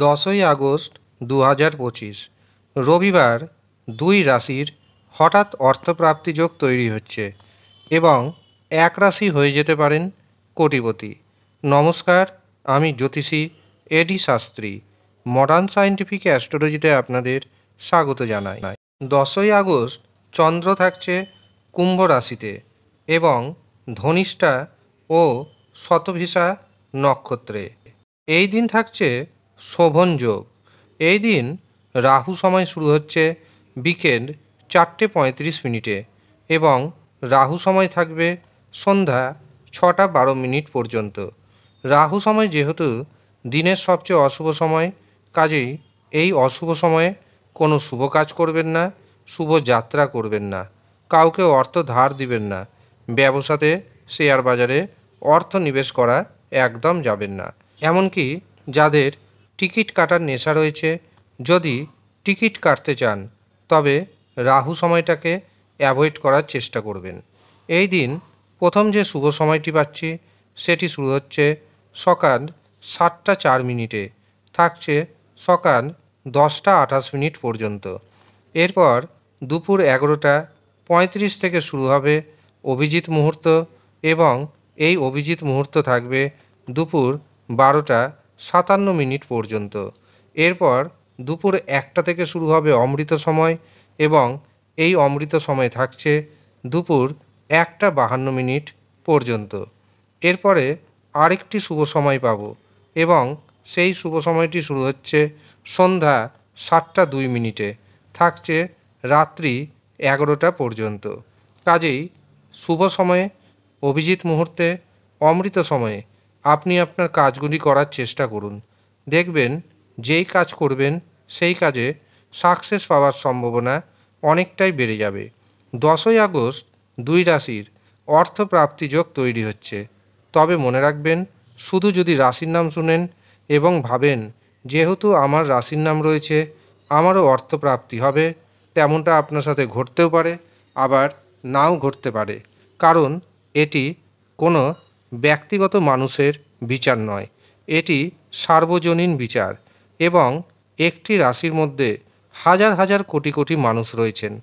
10ই August 2025 রবিবার দুই রাশির হঠাৎ অর্থপ্রাপ্তি যোগ তৈরি হচ্ছে এবং এক রাশি হয়ে যেতে পারেন কোটিপতি। নমস্কার, আমি জ্যোতিষী এডি শাস্ত্রী। মডার্ন সায়েন্টিফিক অ্যাস্ট্রোলজিতে আপনাদের স্বাগত জানাই। 10ই আগস্ট চন্দ্র থাকছে কুম্ভ রাশিতে এবং ধনিষ্ঠা ও শতভিষা নক্ষত্রে। এই দিন থাকছে শোভন যোগ। এই দিন রাহু সময় শুরু হচ্ছে বিকেল 4:35 এবং রাহু সময় থাকবে সন্ধ্যা 6:12 পর্যন্ত। রাহু সময় যেহেতু দিনের সবচেয়ে অশুভ সময়, কাজেই এই অশুভ সময়ে কোনো শুভ কাজ করবেন না, শুভ যাত্রা করবেন না, কাউকে অর্থ ধার দিবেন না, ব্যবসাতে শেয়ার বাজারে অর্থ নিবেশ করা একদম যাবেন না। এমনকি যাদের টিকিট কাটার নেশা রয়েছে, যদি টিকিট কাটতে চান তবে রাহু সময়টাকে অ্যাভয়েড করার চেষ্টা করবেন। এই দিন প্রথম যে শুভ সময়টি পাচ্ছি সেটি শুরু হচ্ছে সকাল 7:04, থাকছে সকাল 10:28 পর্যন্ত। এরপর দুপুর 11:35 থেকে শুরু হবে অভিজিৎ মুহূর্ত এবং এই অভিজিৎ মুহূর্ত থাকবে দুপুর 12:57 পর্যন্ত। এরপর দুপুর 1টা থেকে শুরু হবে অমৃত সময় এবং এই অমৃত সময় থাকছে দুপুর 1:52 পর্যন্ত। এরপরে আরেকটি শুভ সময় পাব এবং সেই শুভ সময়টি শুরু হচ্ছে সন্ধ্যা 7:02, থাকছে রাত্রি 11টা পর্যন্ত। কাজেই শুভ সময়ে, অভিজিৎ মুহূর্তে, অমৃত সময়ে আপনি আপনার কাজগুলি করার চেষ্টা করুন। দেখবেন যেই কাজ করবেন সেই কাজে সাকসেস পাওয়ার সম্ভাবনা অনেকটাই বেড়ে যাবে। 10ই আগস্ট দুই রাশির অর্থপ্রাপ্তি যোগ তৈরি হচ্ছে। তবে মনে রাখবেন, শুধু যদি রাশির নাম শুনেন এবং ভাবেন যেহেতু আমার রাশির নাম রয়েছে আমারও অর্থপ্রাপ্তি হবে, তেমনটা আপনার সাথে ঘটতেও পারে, আবার নাও ঘটতে পারে। কারণ এটি কোনো ব্যক্তিগত মানুষের বিচার নয়, এটি সার্বজনীন বিচার এবং একটি রাশির মধ্যে হাজার হাজার কোটি কোটি মানুষ রয়েছেন।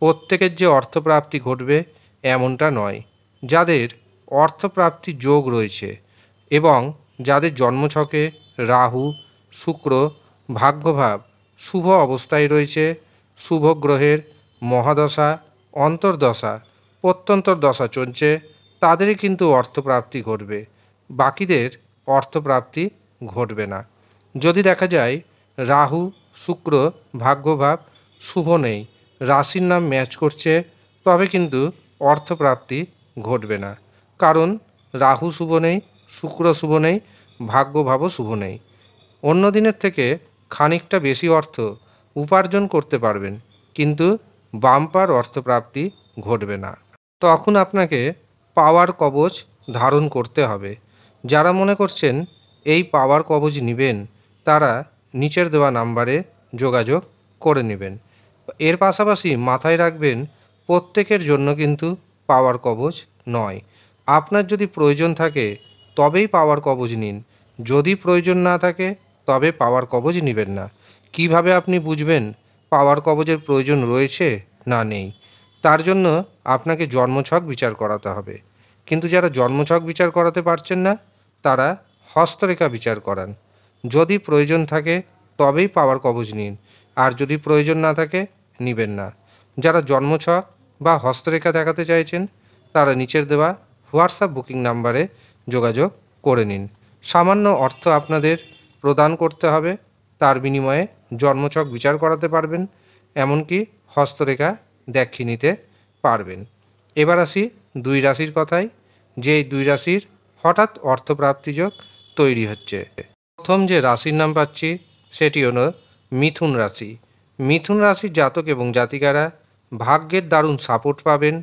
প্রত্যেকের যে অর্থপ্রাপ্তি ঘটবে এমনটা নয়। যাদের অর্থপ্রাপ্তি যোগ রয়েছে এবং যাদের জন্মছকে রাহু, শুক্র, ভাগ্যভাব শুভ অবস্থায় রয়েছে, শুভ গ্রহের মহাদশা, অন্তর্দশা, প্রত্যন্তর দশা চলছে, তাদেরই কিন্তু অর্থপ্রাপ্তি ঘটবে, বাকিদের অর্থপ্রাপ্তি ঘটবে না। যদি দেখা যায় রাহু, শুক্র, ভাগ্যভাব শুভ নেই, রাশির নাম ম্যাচ করছে, তবে কিন্তু অর্থপ্রাপ্তি ঘটবে না। কারণ রাহু শুভ নেই, শুক্র শুভ নেই, ভাগ্যভাবও শুভ নেই। অন্য দিনের থেকে খানিকটা বেশি অর্থ উপার্জন করতে পারবেন, কিন্তু বাম্পার অর্থপ্রাপ্তি ঘটবে না। তখন আপনাকে পাওয়ার কবচ ধারণ করতে হবে। যারা মনে করছেন এই পাওয়ার কবচ নেবেন, তারা নিচের দেওয়া নাম্বারে যোগাযোগ করে নেবেন। এর পাশাপাশি মাথায় রাখবেন, প্রত্যেকের জন্য কিন্তু পাওয়ার কবচ নয়। আপনার যদি প্রয়োজন থাকে তবেই পাওয়ার কবচ নিন, যদি প্রয়োজন না থাকে তবে পাওয়ার কবচ নেবেন না। কিভাবে আপনি বুঝবেন পাওয়ার কবচের প্রয়োজন রয়েছে না নেই? তার জন্য আপনাকে জন্মছক বিচার করাতে হবে। কিন্তু যারা জন্মছক বিচার করাতে পারছেন না, তারা হস্তরেখা বিচার করান। যদি প্রয়োজন থাকে তবেই পাওয়ার কবচ নিন, আর যদি প্রয়োজন না থাকে নেবেন না। যারা জন্মছক বা হস্তরেখা দেখাতে চাইছেন, তারা নিচের দেওয়া হোয়াটসঅ্যাপ বুকিং নাম্বারে যোগাযোগ করে নিন। সামান্য অর্থ আপনাদের প্রদান করতে হবে, তার বিনিময়ে জন্মছক বিচার করাতে পারবেন, এমনকি হস্তরেখা দেখিয়ে নিতে পারবেন। এবার আসি দুই রাশির কথায়, যে দুই রাশির হঠাৎ অর্থপ্রাপ্তি যোগ তৈরি হচ্ছে। প্রথম যে রাশির নাম পাচ্ছি সেটি হলো মিথুন রাশি। মিথুন রাশির জাতক এবং জাতিকারা ভাগ্যের দারুণ সাপোর্ট পাবেন,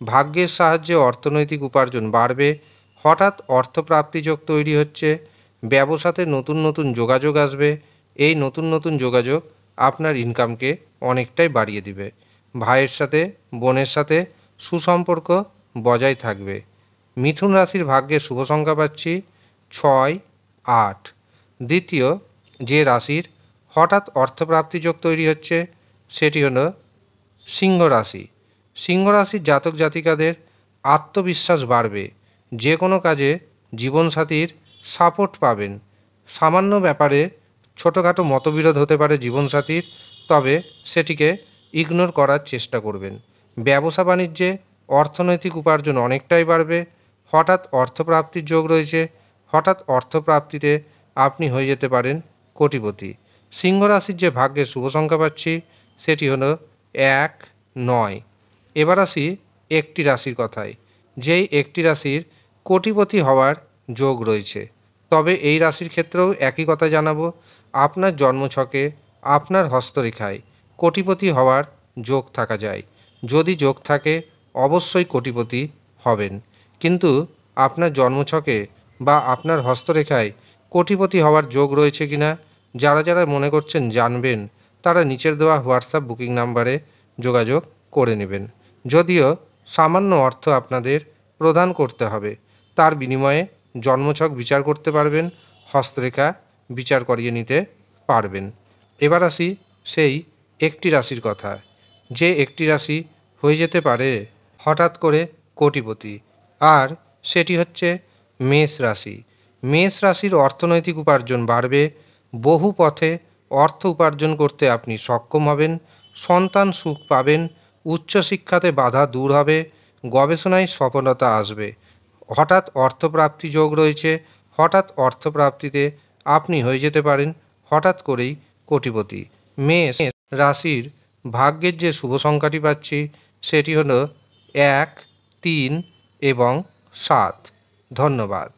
ভাগ্যের সাহায্যে অর্থনৈতিক উপার্জন বাড়বে, হঠাৎ অর্থপ্রাপ্তি যোগ তৈরি হচ্ছে, ব্যবসাতে নতুন নতুন যোগাযোগ আসবে। এই নতুন নতুন যোগাযোগ আপনার ইনকামকে অনেকটাই বাড়িয়ে দিবে। ভাইয়ের সাথে, বোনের সাথে সুসম্পর্ক বজায় থাকবে। মিথুন রাশির ভাগ্যের শুভ সংখ্যা পাচ্ছি 6, 8। দ্বিতীয় যে রাশির হঠাৎ অর্থপ্রাপ্তি যোগ তৈরি হচ্ছে সেটি হলো সিংহ রাশি। সিংহ রাশির জাতক জাতিকাদের আত্মবিশ্বাস বাড়বে, যে কোনো কাজে জীবনসাথীর সাপোর্ট পাবেন। সামান্য ব্যাপারে ছোটোখাটো মতবিরোধ হতে পারে জীবনসাথীর, তবে সেটিকে ইগনোর করার চেষ্টা করবেন। ব্যবসা বাণিজ্যে অর্থনৈতিক উপার্জন অনেকটাই বাড়বে। হঠাৎ অর্থপ্রাপ্তির যোগ রয়েছে। হঠাৎ অর্থপ্রাপ্তিতে আপনি হয়ে যেতে পারেন কোটিপতি। সিংহ রাশির যে ভাগ্যের শুভ সংখ্যা পাচ্ছি সেটি হলো 1, 9। এবার আসি একটি রাশির কথায়, যেই একটি রাশির কোটিপতি হওয়ার যোগ রয়েছে। তবে এই রাশির ক্ষেত্রেও একই কথা জানাবো, আপনার জন্মছকে আপনার হস্তরেখায় কোটিপতি হওয়ার যোগ থাকা যায়। যদি যোগ থাকে অবশ্যই কোটিপতি হবেন, কিন্তু আপনার জন্মছকে বা আপনার হস্তরেখায় কোটিপতি হওয়ার যোগ রয়েছে কিনা যারা যারা মনে করছেন জানবেন, তারা নিচের দেওয়া হোয়াটসঅ্যাপ বুকিং নাম্বারে যোগাযোগ করে নেবেন। যদিও সামান্য অর্থ আপনাদের প্রদান করতে হবে, তার বিনিময়ে জন্মছক বিচার করতে পারবেন, হস্তরেখা বিচার করিয়ে নিতে পারবেন। এবার আসি সেই একটি রাশির কথা, যে একটি রাশি হয়ে যেতে পারে হঠাৎ করে কোটিপতি, আর সেটি হচ্ছে মেষ রাশি। মেষ রাশির অর্থনৈতিক উপার্জন বাড়বে। বহু পথে অর্থ উপার্জন করতে আপনি সক্ষম হবেন। সন্তান সুখ পাবেন। উচ্চশিক্ষাতে বাধা দূর হবে। গবেষণায় সফলতা আসবে। হঠাৎ অর্থপ্রাপ্তি যোগ রয়েছে। হঠাৎ অর্থপ্রাপ্তিতে আপনি হয়ে যেতে পারেন হঠাৎ করেই কোটিপতি। মেষ রাশির ভাগ্যের যে শুভ সংখ্যাটি পাচ্ছি সেটি হলো 1, 3 এবং 7। ধন্যবাদ।